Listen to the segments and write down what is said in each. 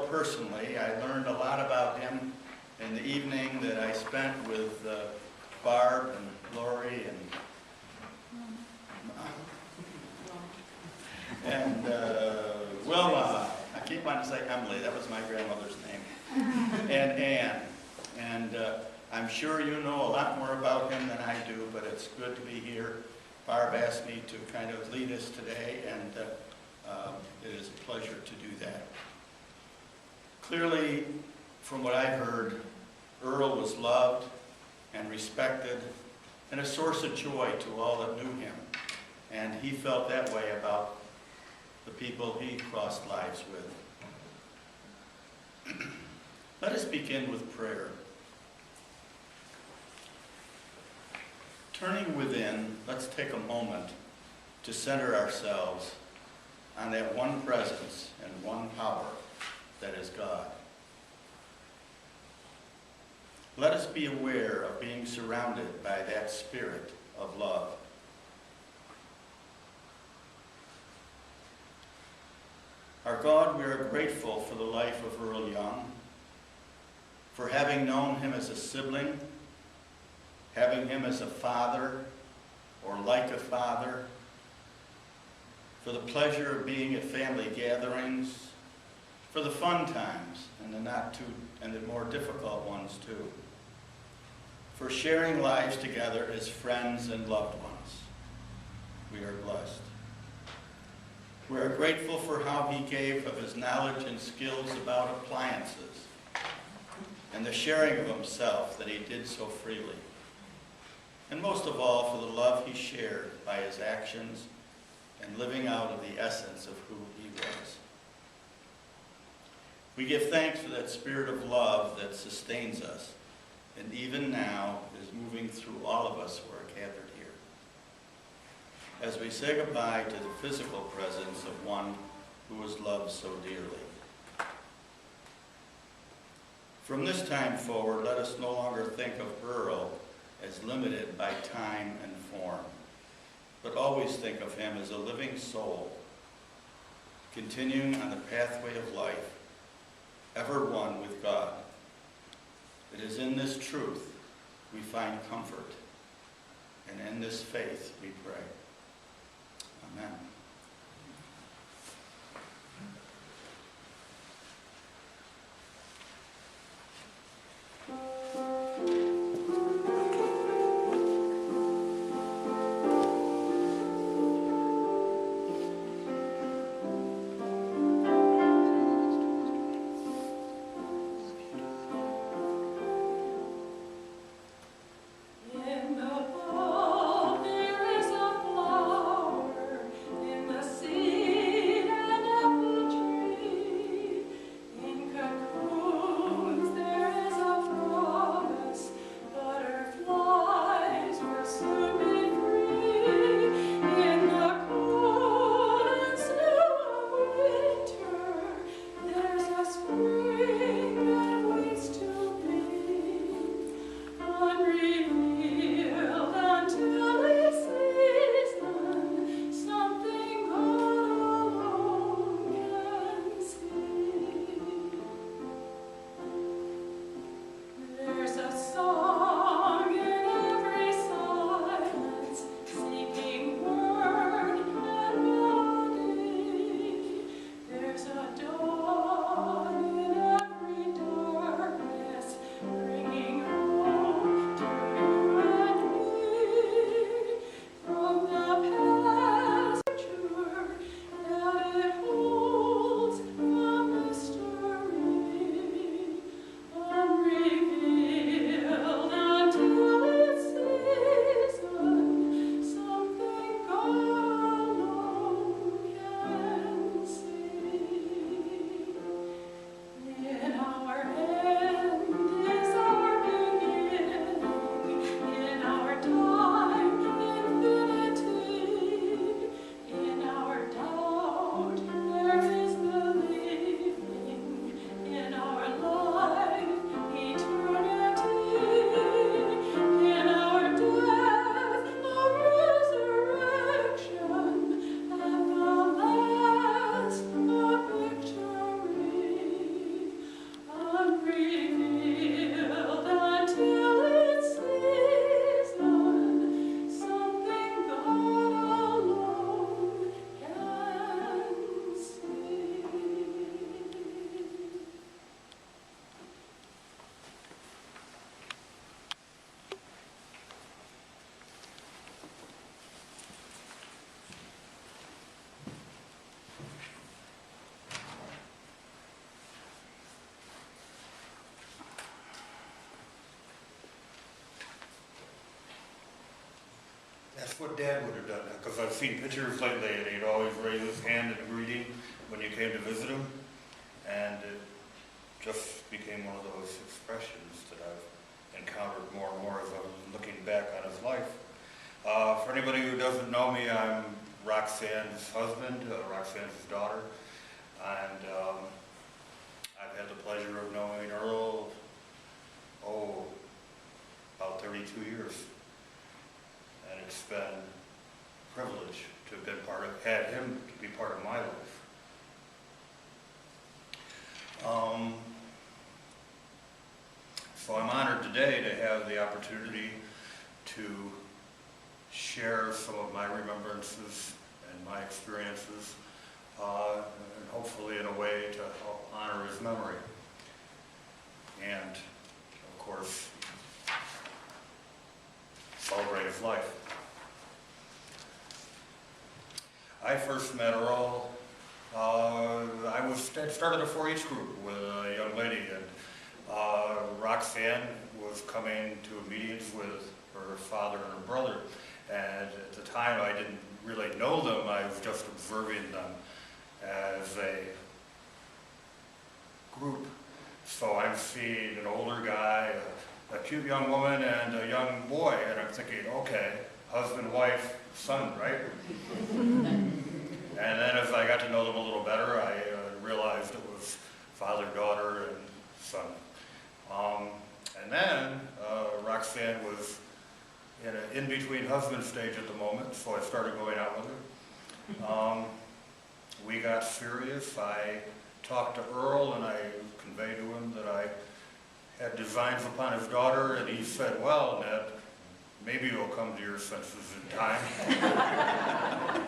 personally. I learned a lot about him in the evening that I spent with Barb and Lori and Wilma. I keep wanting to say Emily. That was my grandmother's name. And Ann. And I'm sure you know a lot more about him than I do, but it's good to be here. Barb asked me to kind of lead us today, and it is a pleasure to do that. Clearly, from what I've heard, Earl was loved and respected and a source of joy to all that knew him. And he felt that way about the people he crossed lives with. Let us begin with prayer. Turning within, let's take a moment to center ourselves on that one presence and one power that is God. Let us be aware of being surrounded by that spirit of love. Our God, we are grateful for the life of Earl Young, for having known him as a sibling, having him as a father, or like a father, for the pleasure of being at family gatherings, for the fun times and the more difficult ones too, for sharing lives together as friends and loved ones. We are blessed. We are grateful for how he gave of his knowledge and skills about appliances and the sharing of himself that he did so freely. And most of all, for the love he shared by his actions and living out of the essence of who he was. We give thanks for that spirit of love that sustains us, and even now is moving through all of us who are gathered here. As we say goodbye to the physical presence of one who was loved so dearly. From this time forward, let us no longer think of Earl as limited by time and form, but always think of him as a living soul, continuing on the pathway of life, ever one with God. It is in this truth we find comfort, and in this faith we pray. Amen. In the fall there is a flower. what Dad would have done, because I've seen pictures lately and he'd always raise his hand in greeting when you came to visit him, and it just became one of those expressions that I've encountered more and more as I was looking back on his life. For anybody who doesn't know me, I'm Roxanne's husband, Roxanne's daughter, and I've had the pleasure of knowing Earl, about 32 years. And it's been a privilege to have been had him to be part of my life. So I'm honored today to have the opportunity to share some of my remembrances and my experiences, and hopefully in a way to help honor his memory. And, of course, celebrate his life. I first met Earl, I started a 4-H group with a young lady, and Roxanne was coming to meetings with her father and her brother, and at the time I didn't really know them, I was just observing them as a group. So I'm seeing an older guy, a cute young woman, and a young boy, and I'm thinking, okay, husband, wife, son, right? And then as I got to know them a little better, I realized it was father, daughter, and son. And then Roxanne was in an in-between husband stage at the moment, so I started going out with her. We got serious. I talked to Earl and I conveyed to him that I had designs upon his daughter, and he said, well, Ned, maybe you'll come to your senses in time.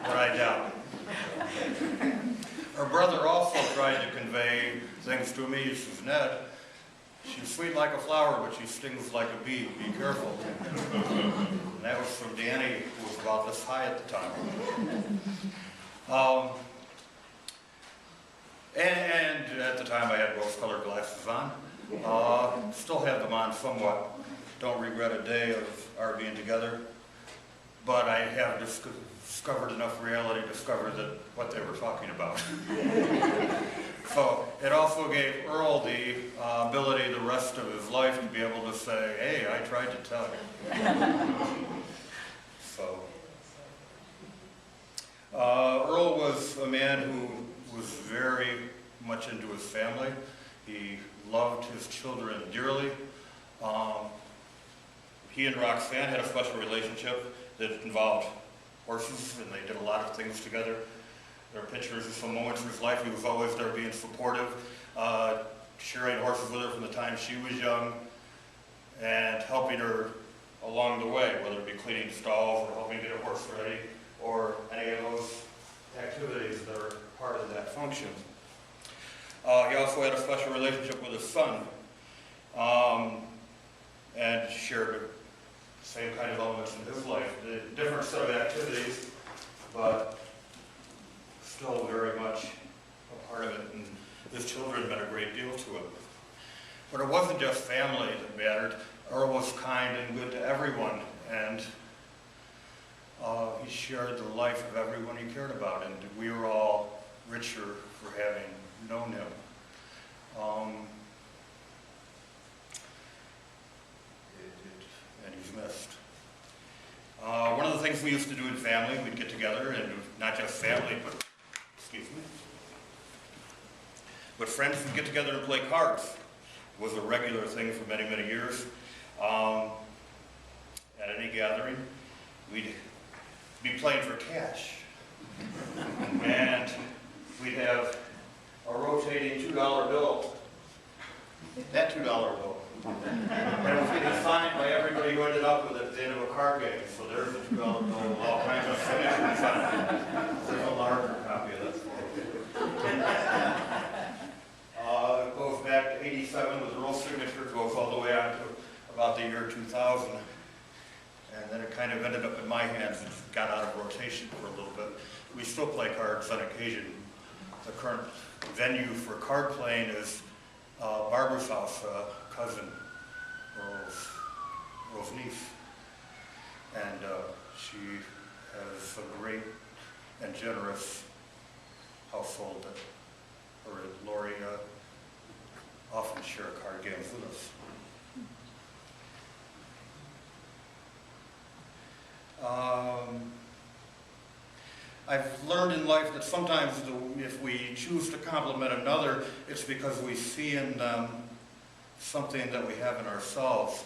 But I doubt it. Her brother also tried to convey things to me. He says, Ned, she's sweet like a flower, but she stings like a bee. Be careful. And that was from Danny, who was about this high at the time. And at the time I had rose-colored glasses on. Still have them on somewhat. Don't regret a day of our being together. But I have discovered enough reality to discover that what they were talking about. So it also gave Earl the ability the rest of his life to be able to say, hey, I tried to tell you. So Earl was a man who was very much into his family. He loved his children dearly. He and Roxanne had a special relationship that involved horses, and they did a lot of things together. There are pictures of some moments in his life. He was always there being supportive, sharing horses with her from the time she was young, and helping her along the way, whether it be cleaning stalls or helping get a horse ready, or any of those activities that are part of that function. He also had a special relationship with his son, and shared the same kind of elements in his life. A different set of activities, but still very much a part of it, and his children meant a great deal to him. But it wasn't just family that mattered. Earl was kind and good to everyone, and he shared the life of everyone he cared about, and we were all richer for having known him. And he's missed. One of the things we used to do in family, we'd get together, and not just family, but, excuse me, but friends would get together and play cards. It was a regular thing for many, many years. At any gathering, we'd be playing for cash. And we'd have a rotating $2 bill. That $2 bill. And it was getting signed by everybody who ended up with it at the end of a card game. So there's a $2 bill with all kinds of signatures on it. There's a larger copy of this. It goes back to '87 with Earl's signature, goes all the way on to about the year 2000. And then it kind of ended up in my hands and got out of rotation for a little bit. We still play cards on occasion. The current venue for card playing is Barbara's house, cousin, Earl's niece. And she has a great and generous household that her and Lori often share card games with us. I've learned in life that sometimes if we choose to compliment another, it's because we see in them something that we have in ourselves.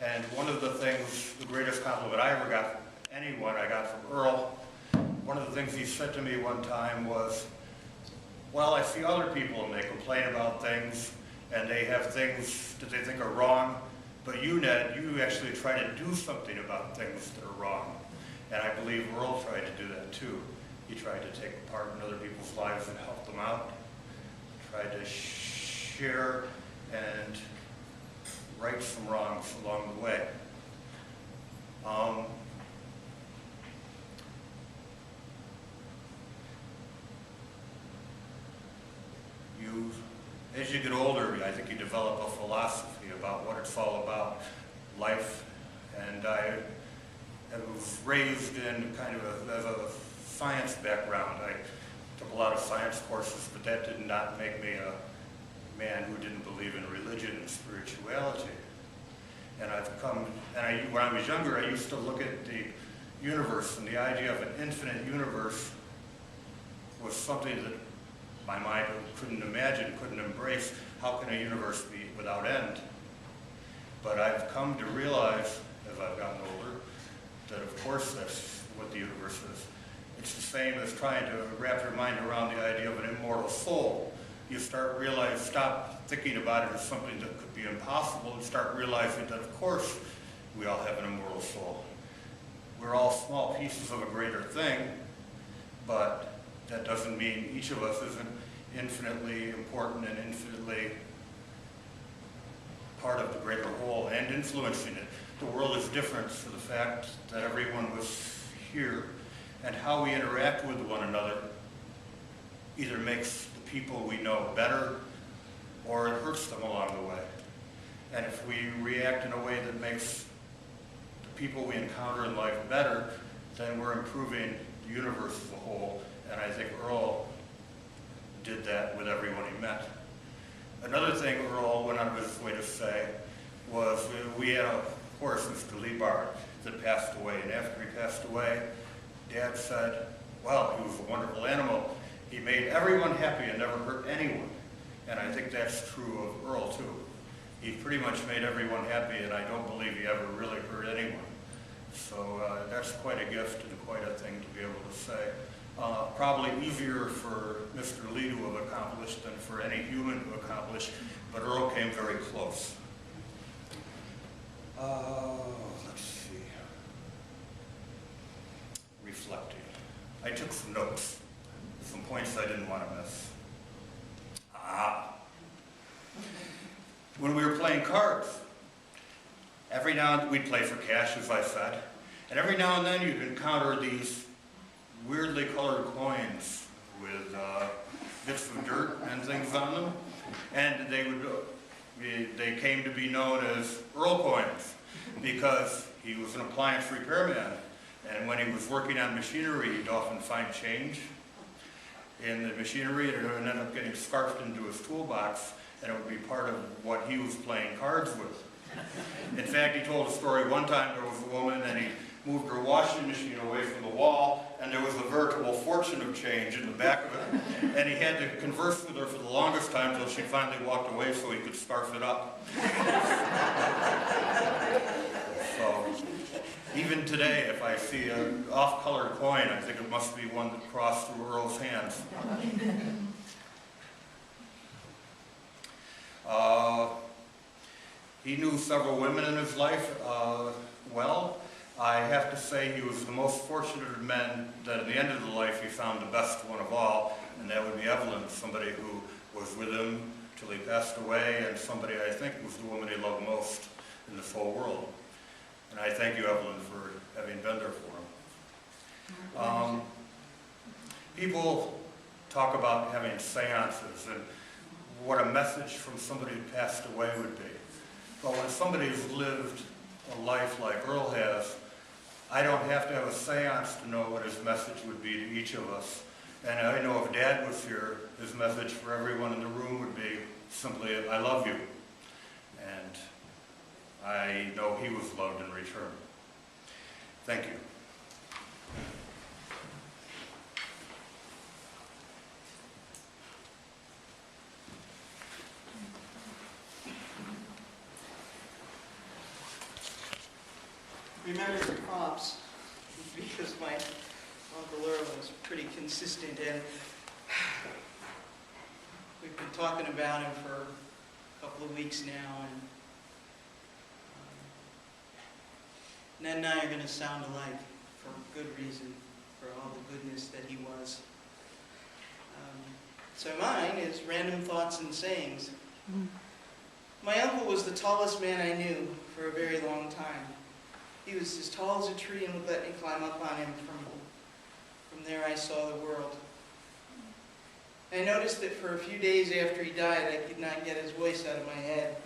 And one of the things, the greatest compliment I ever got from anyone, I got from Earl. One of the things he said to me one time was, well, I see other people and they complain about things and they have things that they think are wrong, but you, Ned, you actually try to do something about things that are wrong. And I believe Earl tried to do that too. He tried to take part in other people's lives and help them out. Tried to share and right some wrongs along the way. As you get older, I think you develop a philosophy about what it's all about, life. And I was raised in kind of as a science background. I took a lot of science courses, but that did not make me a man who didn't believe in religion and spirituality. And when I was younger, I used to look at the universe, and the idea of an infinite universe was something that my mind couldn't imagine, couldn't embrace. How can a universe be without end? But I've come to realize, as I've gotten older, that of course that's what the universe is. It's the same as trying to wrap your mind around the idea of an immortal soul. You stop thinking about it as something that could be impossible and start realizing that of course we all have an immortal soul. We're all small pieces of a greater thing, but that doesn't mean each of us isn't infinitely important and infinitely part of the greater whole and influencing it. The world is different for the fact that everyone was here, and how we interact with one another either makes the people we know better or it hurts them along the way. And if we react in a way that makes the people we encounter in life better, then we're improving the universe as a whole. And I think Earl did that with everyone he met. Another thing Earl went out of his way to say was we had a horse, Mr. Lebar, that passed away. And after he passed away, Dad said, well, he was a wonderful animal. He made everyone happy and never hurt anyone. And I think that's true of Earl, too. He pretty much made everyone happy, and I don't believe he ever really hurt anyone. So that's quite a gift and quite a thing to be able to say. Probably easier for Mr. Lee to have accomplished than for any human to accomplish, but Earl came very close. Let's see. Reflecting. I took some notes, some points I didn't want to miss. When we were playing cards, every now and then we'd play for cash, as I said, and every now and then you'd encounter these weirdly colored coins with bits of dirt and things on them, and they came to be known as Earl coins because he was an appliance repairman, and when he was working on machinery, he'd often find change in the machinery, and it would end up getting scarfed into his toolbox, and it would be part of what he was playing cards with. In fact, he told a story one time. There was a woman, and he moved her washing machine away from the wall, and there was a veritable fortune of change in the back of it. And he had to converse with her for the longest time until she finally walked away so he could scarf it up. So, even today, if I see an off-colored coin, I think it must be one that crossed through Earl's hands. He knew several women in his life well. I have to say he was the most fortunate of men that at the end of the life he found the best one of all, and that would be Evelyn, somebody who was with him till he passed away, and somebody I think was the woman he loved most in this whole world. And I thank you, Evelyn, for having been there for him. People talk about having seances and what a message from somebody who passed away would be. But when somebody's lived a life like Earl has, I don't have to have a seance to know what his message would be to each of us. And I know if Dad was here, his message for everyone in the room would be simply, I love you. And I know he was loved in return. Thank you. Remember the props, because my Uncle Earl was pretty consistent, and we've been talking about him for a couple of weeks now, and Ned and I are going to sound alike for good reason, for all the goodness that he was. So mine is random thoughts and sayings. My uncle was the tallest man I knew for a very long time. He was as tall as a tree and would let me climb up on him. From there I saw the world. I noticed that for a few days after he died, I could not get his voice out of my head.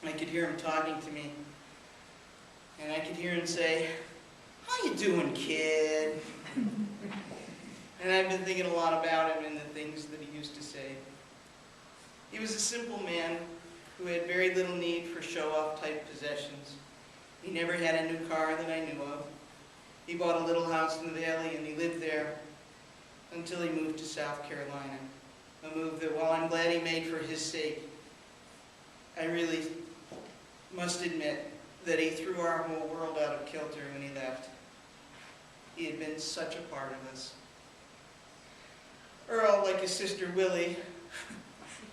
I could hear him talking to me. And I could hear him say, "How you doing, kid?" And I've been thinking a lot about him and the things that he used to say. He was a simple man who had very little need for show-off type possessions. He never had a new car that I knew of. He bought a little house in the valley and he lived there until he moved to South Carolina. A move that, while I'm glad he made for his sake, I really must admit that he threw our whole world out of kilter when he left. He had been such a part of us. Earl, like his sister Willie,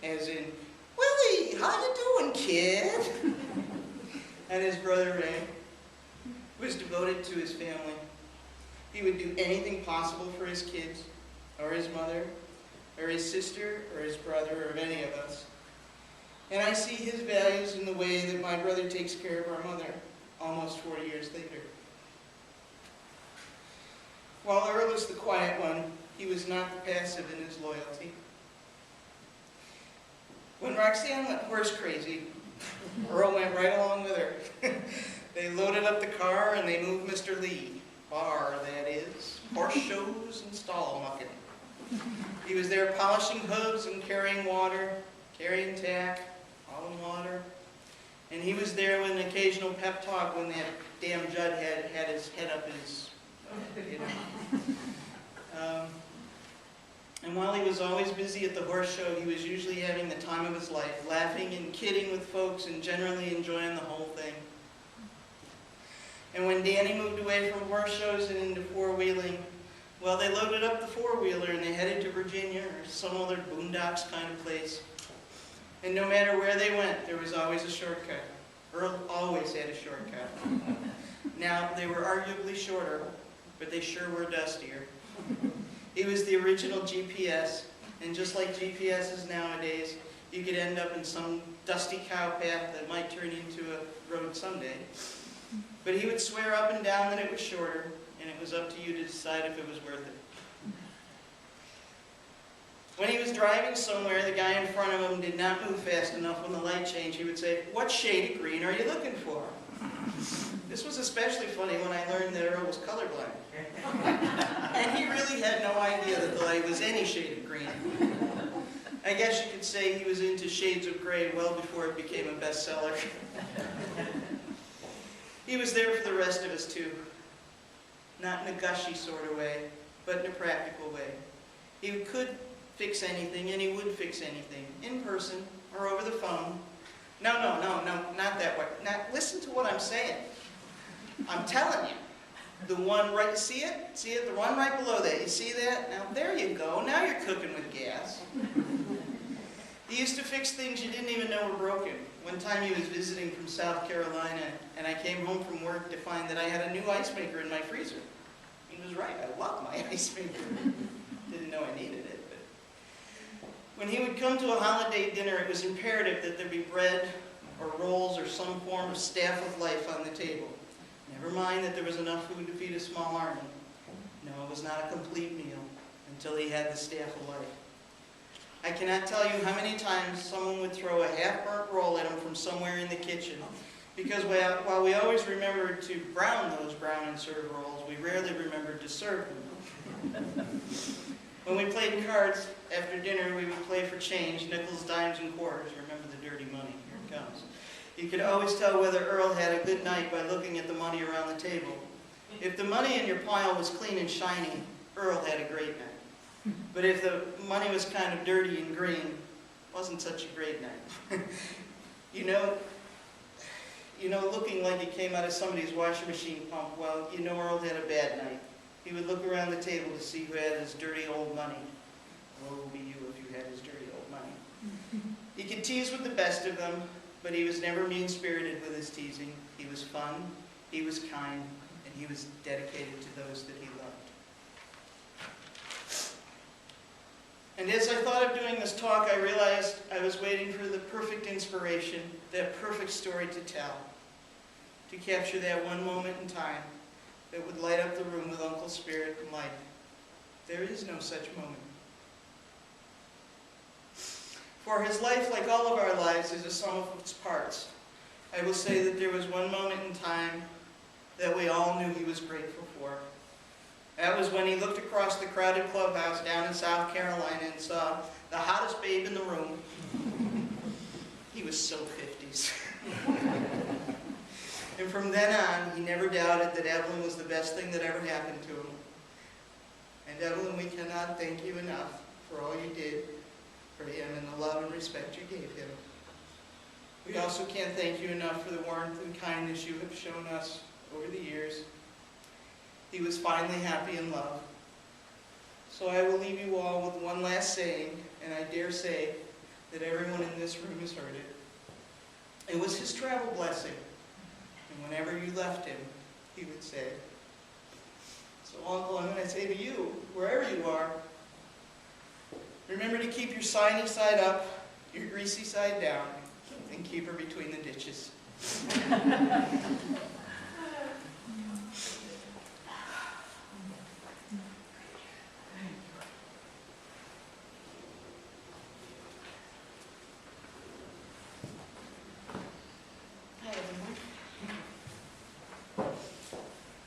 as in, "Willie, how you doing, kid?" and his brother Ray, was devoted to his family. He would do anything possible for his kids, or his mother, or his sister, or his brother, or any of us. And I see his values in the way that my brother takes care of our mother, almost 40 years later. While Earl is the quiet one, he was not the passive in his loyalty. When Roxanne went horse crazy, Earl went right along with her. They loaded up the car and they moved Mr. Lee, bar that is, horse shows and stall mucking. He was there polishing hooves and carrying water, carrying tack, hauling water. And he was there with an occasional pep talk when that damn Judd had his head up his, you know. And while he was always busy at the horse show, he was usually having the time of his life, laughing and kidding with folks and generally enjoying the whole thing. And when Danny moved away from horse shows and into four-wheeling, well, they loaded up the four-wheeler and they headed to Virginia or some other boondocks kind of place. And no matter where they went, there was always a shortcut. Earl always had a shortcut. Now, they were arguably shorter, but they sure were dustier. He was the original GPS, and just like GPSs nowadays, you could end up in some dusty cow path that might turn into a road someday. But he would swear up and down that it was shorter, and it was up to you to decide if it was worth it. When he was driving somewhere, the guy in front of him did not move fast enough when the light changed. He would say, "What shade of green are you looking for?" This was especially funny when I learned that Earl was colorblind. And he really had no idea that the light was any shade of green. I guess you could say he was into shades of gray well before it became a bestseller. He was there for the rest of us too. Not in a gushy sort of way, but in a practical way. He could fix anything, and he would fix anything, in person or over the phone. No, not that way. Now, listen to what I'm saying. I'm telling you. The one right, see it? See it? The one right below that. You see that? Now, there you go. Now you're cooking with gas. He used to fix things you didn't even know were broken. One time he was visiting from South Carolina, and I came home from work to find that I had a new ice maker in my freezer. He was right. I love my ice maker. Didn't know I needed it. But when he would come to a holiday dinner, it was imperative that there be bread or rolls or some form of staff of life on the table. Never mind that there was enough food to feed a small army. No, it was not a complete meal until he had the staff of life. I cannot tell you how many times someone would throw a half-burnt roll at him from somewhere in the kitchen, Because while we always remembered to brown those brown and serve rolls, we rarely remembered to serve them. When we played cards after dinner, we would play for change, nickels, dimes, and quarters. Remember the dirty money, here it comes. You could always tell whether Earl had a good night by looking at the money around the table. If the money in your pile was clean and shiny, Earl had a great night. But if the money was kind of dirty and green, it wasn't such a great night. You know, looking like it came out of somebody's washing machine pump, well, you know Earl had a bad night. He would look around the table to see who had his dirty old money. Woe would be you if you had his dirty old money. He could tease with the best of them, but he was never mean-spirited with his teasing. He was fun, he was kind, and he was dedicated to those that he loved. And as I thought of doing this talk, I realized I was waiting for the perfect inspiration, that perfect story to tell, to capture that one moment in time that would light up the room with Uncle Spirit and light. There is no such moment. For his life, like all of our lives, is a sum of its parts. I will say that there was one moment in time that we all knew he was grateful for. That was when he looked across the crowded clubhouse down in South Carolina and saw the hottest babe in the room. He was so 50s. And from then on, he never doubted that Evelyn was the best thing that ever happened to him. And Evelyn, we cannot thank you enough for all you did for him and the love and respect you gave him. We also can't thank you enough for the warmth and kindness you have shown us over the years. He was finally happy in love. So I will leave you all with one last saying, and I dare say that everyone in this room has heard it. It was his travel blessing. And whenever you left him, he would say, so Uncle, I'm going to say to you, wherever you are, remember to keep your shiny side up, your greasy side down, and keep her between the ditches.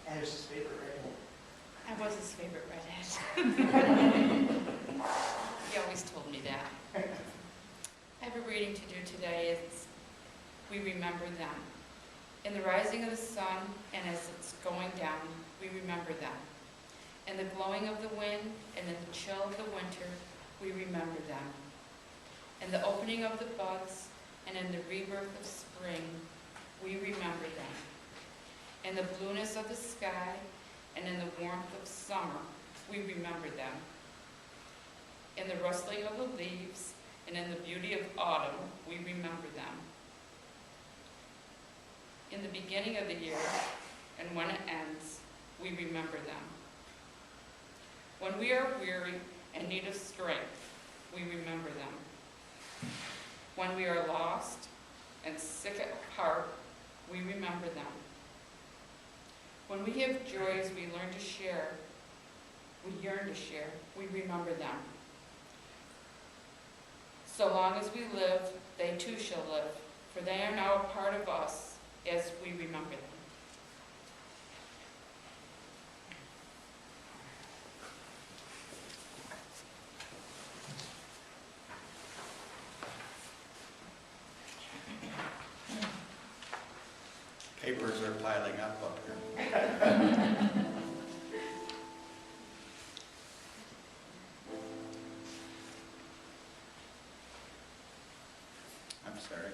There's his favorite redhead. I was his favorite redhead. He always told me that. I have a reading to do today. It's We Remember Them. In the rising of the sun and as it's going down, we remember them. In the blowing of the wind and in the chill of the winter, we remember them. In the opening of the buds and in the rebirth of spring, we remember them. In the blueness of the sky and in the warmth of summer, we remember them. In the rustling of the leaves and in the beauty of autumn, we remember them. In the beginning of the year and when it ends, we remember them. When we are weary and need of strength, we remember them. When we are lost and sick at heart, we remember them. When we have joys we learn to share, we yearn to share, we remember them. So long as we live, they too shall live, for they are now a part of us as we remember them. Papers are piling up here. I'm sorry.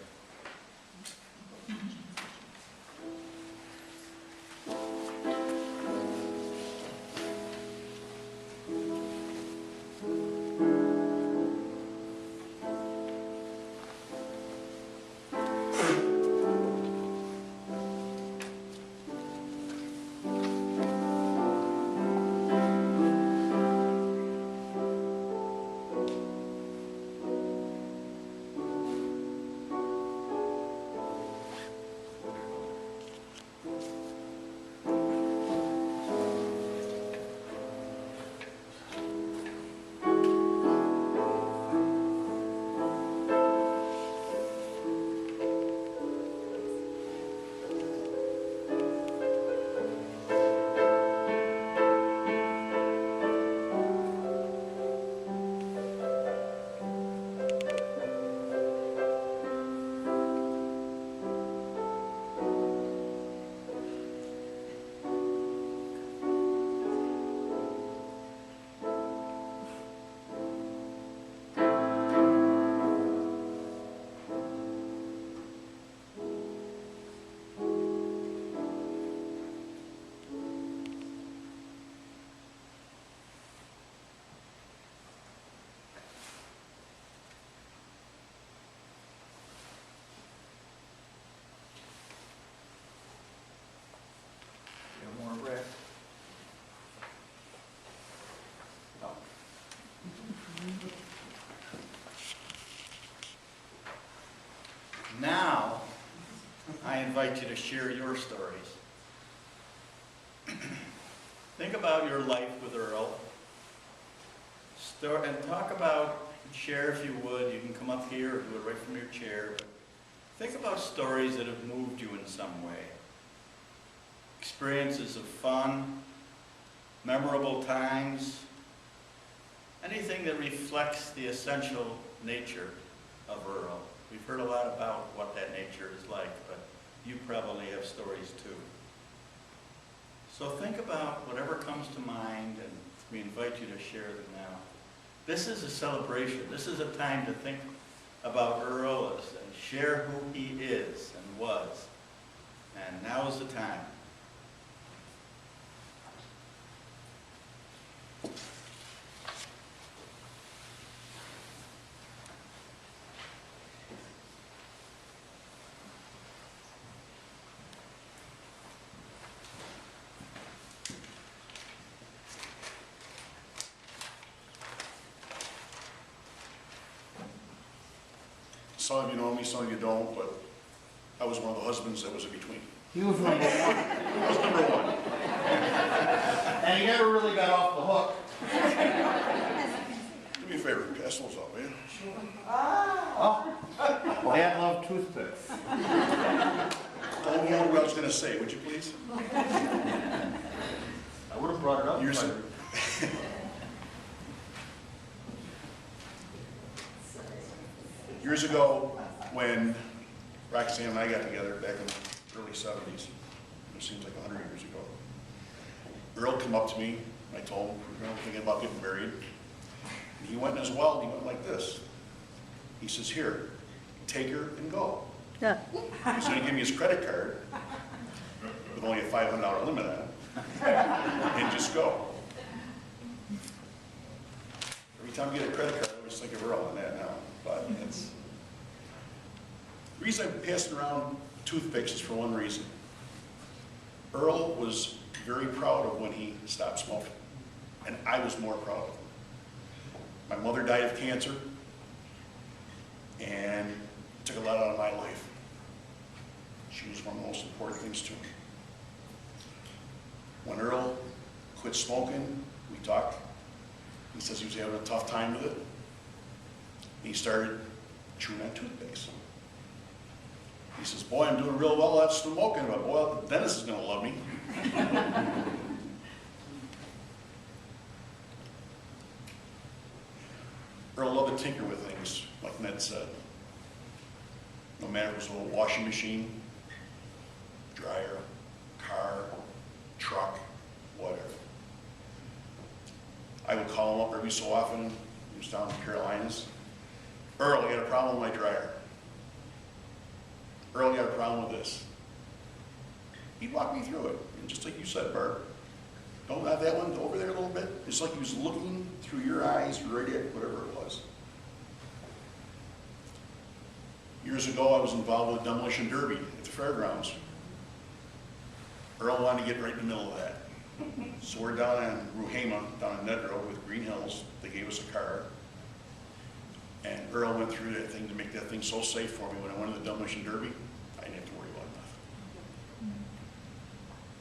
Now, I invite you to share your stories. Think about your life with Earl. And talk about, share if you would, you can come up here or do it right from your chair, but think about stories that have moved you in some way. Experiences of fun, memorable times, anything that reflects the essential nature of Earl. We've heard a lot about what that nature is like, but you probably have stories too. So think about whatever comes to mind, and we invite you to share them now. This is a celebration. This is a time to think about Earl and share who he is and was. And now is the time. Some of you know me, some of you don't, but I was one of the husbands that was in between. He was number one. I was number one. And he never really got off the hook. Do me a favor, pass those out, man. Oh, Dad loved toothpicks. Don't know what I was going to say, would you please? I would have brought it up. Years, years ago, when Roxanne and I got together back in the early 70s, it seems like 100 years ago, Earl came up to me, and I told him we were thinking about getting married. And he went in his well, and he went like this. He says, "Here, take her and go." Yeah. He's going to give me his credit card with only a $500 limit on it, and just go. Every time I get a credit card, I always think of Earl on that now. But it's the reason I'm passing around toothpicks is for one reason. Earl was very proud of when he stopped smoking, and I was more proud of him. My mother died of cancer, and it took a lot out of my life. She was one of the most important things to me. When Earl quit smoking, we talked. He says he was having a tough time with it. He started chewing on toothpicks. He says, "Boy, I'm doing real well at smoking, but boy, the dentist is going to love me." Earl loved to tinker with things, like Ned said. No matter if it was a little washing machine, dryer, car, truck, whatever. I would call him up every so often. He was down in the Carolinas. "Earl, I got a problem with my dryer. Earl, I got a problem with this." He'd walk me through it. And just like you said, Bert, don't have that one over there a little bit. It's like he was looking through your eyes right at whatever it was. Years ago, I was involved with a demolition derby at the fairgrounds. Earl wanted to get right in the middle of that. So we're down in Ruhama, down in Ned Road with Green Hills. They gave us a car. And Earl went through that thing to make that thing so safe for me. When I went to the demolition derby, I didn't have to worry about nothing.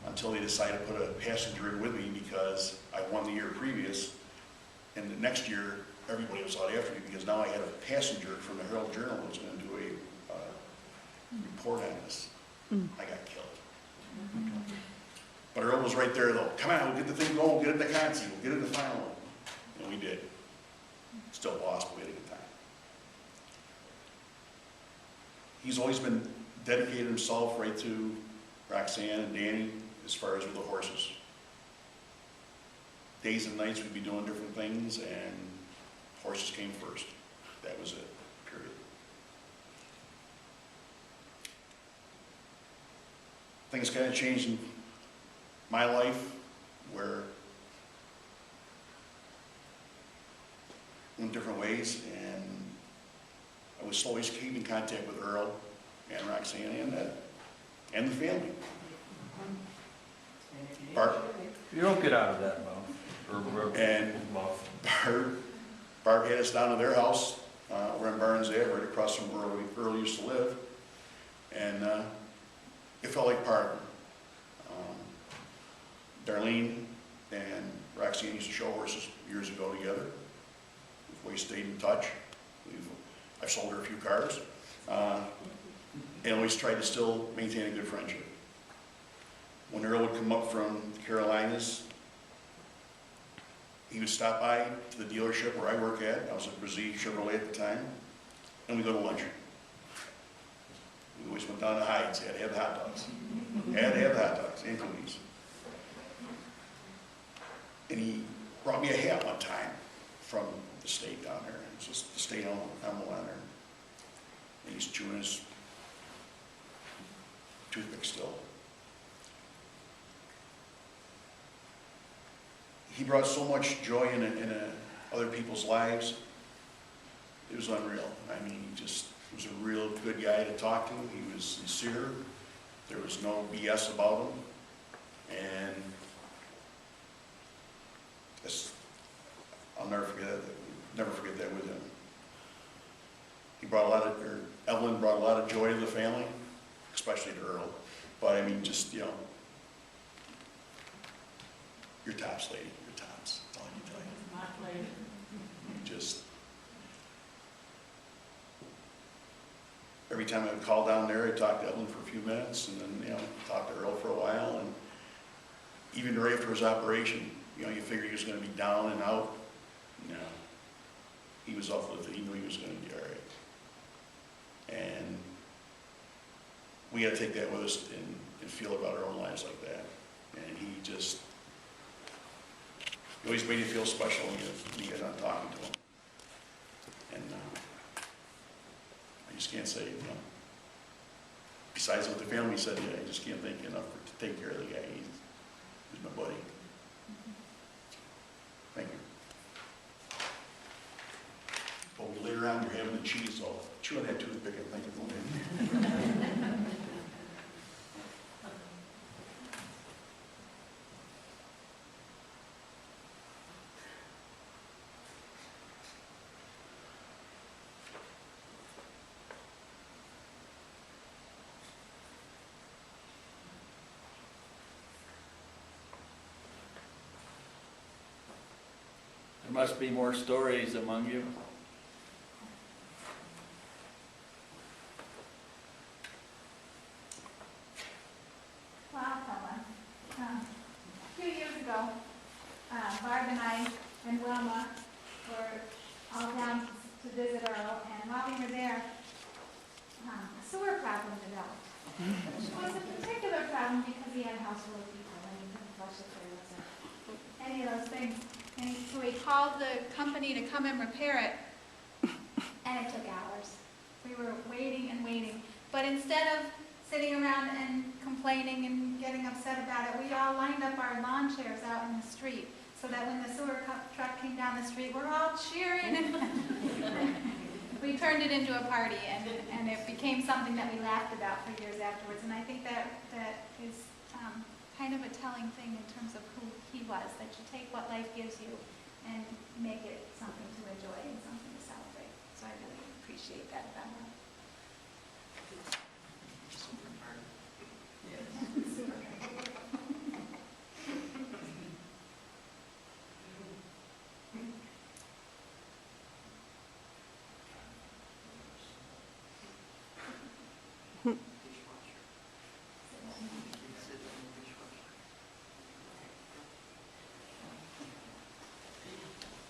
Until they decided to put a passenger in with me because I won the year previous. And the next year, everybody was out after me because now I had a passenger from the Herald Journal that was going to do a report on this. I got killed. But Earl was right there though. "Come on, we'll get the thing going, we'll get it to Concy, we'll get it to final one." And we did. Still lost, but we had a good time. He's always been dedicated himself right to Roxanne and Danny as far as with the horses. Days and nights we'd be doing different things, and horses came first. That was it, period. Things kind of changed in my life where in different ways, and I was slowly keeping contact with Earl and Roxanne and Ned and the family. Barb You don't get out of that mouth. and Barb had us down to their house over in Barnes Ave, right across from where Earl used to live. And it felt like part of him. Darlene and Roxanne used to show horses years ago together. We've always stayed in touch. I've sold her a few cars. And always tried to still maintain a good friendship. When Earl would come up from the Carolinas, he would stop by to the dealership where I work at. I was at Brazil Chevrolet at the time. And we'd go to lunch. We always went down to Heights, had to have hot dogs. Had to have hot dogs and cookies. And he brought me a hat one time from the state down there. It's just the state emblem on there. And he's chewing his toothpick still. He brought so much joy in other people's lives. It was unreal. I mean, he was a real good guy to talk to. He was sincere. There was no BS about him. And I'll never forget that with him. He brought Evelyn brought a lot of joy to the family, especially to Earl. But I mean, just, you know, you're tops, lady. You're tops. That's all I can tell you. Not lady. Just every time I would call down there, I'd talk to Evelyn for a few minutes, and then, you know, talk to Earl for a while. And even right after his operation, you know, you figured he was going to be down and out. You know, he was up with it. He knew he was going to be all right. And we got to take that with us and feel about our own lives like that. And he always made you feel special when you get on talking to him. And I just can't say, you know, besides what the family said, I just can't thank you enough to take care of the guy. He's my buddy. Thank you. But we later on, you're having the cheese, so chew on that toothpick and thank you for it. There must be more stories among you. Well, I'll tell one. A few years ago, Barb and I and Wilma were all down to visit Earl, and while we were there, a sewer problem developed. It was a particular problem because he had a house full of people, and he couldn't flush the toilets or any of those things. And so we called the company to come and repair it, and it took hours. We were waiting and waiting. But instead of sitting around and complaining and getting upset about it, we all lined up our lawn chairs out in the street so that when the sewer truck came down the street, we're all cheering. And we turned it into a party, and it became something that we laughed about for years afterwards. And I think that is kind of a telling thing in terms of who he was, that you take what life gives you and make it something to enjoy and something to celebrate. So I really appreciate that about him.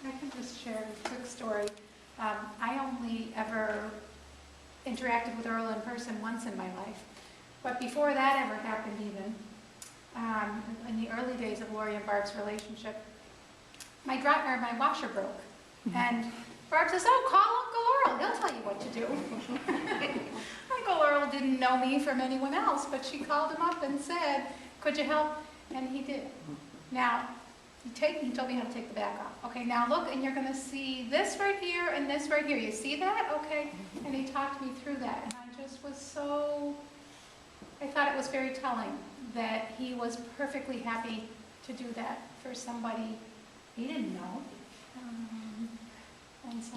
I can just share a quick story. I only ever interacted with Earl in person once in my life. But before that ever happened even, in the early days of Lori and Barb's relationship, my washer broke. And Barb says, "Oh, call Uncle Earl, he'll tell you what to do." Uncle Earl didn't know me from anyone else, but she called him up and said, "Could you help?" And he did. Now, he told me how to take the back off. Okay, now look, and you're going to see this right here and this right here. You see that? Okay. And he talked me through that. And I just was I thought it was very telling that he was perfectly happy to do that for somebody he didn't know. And so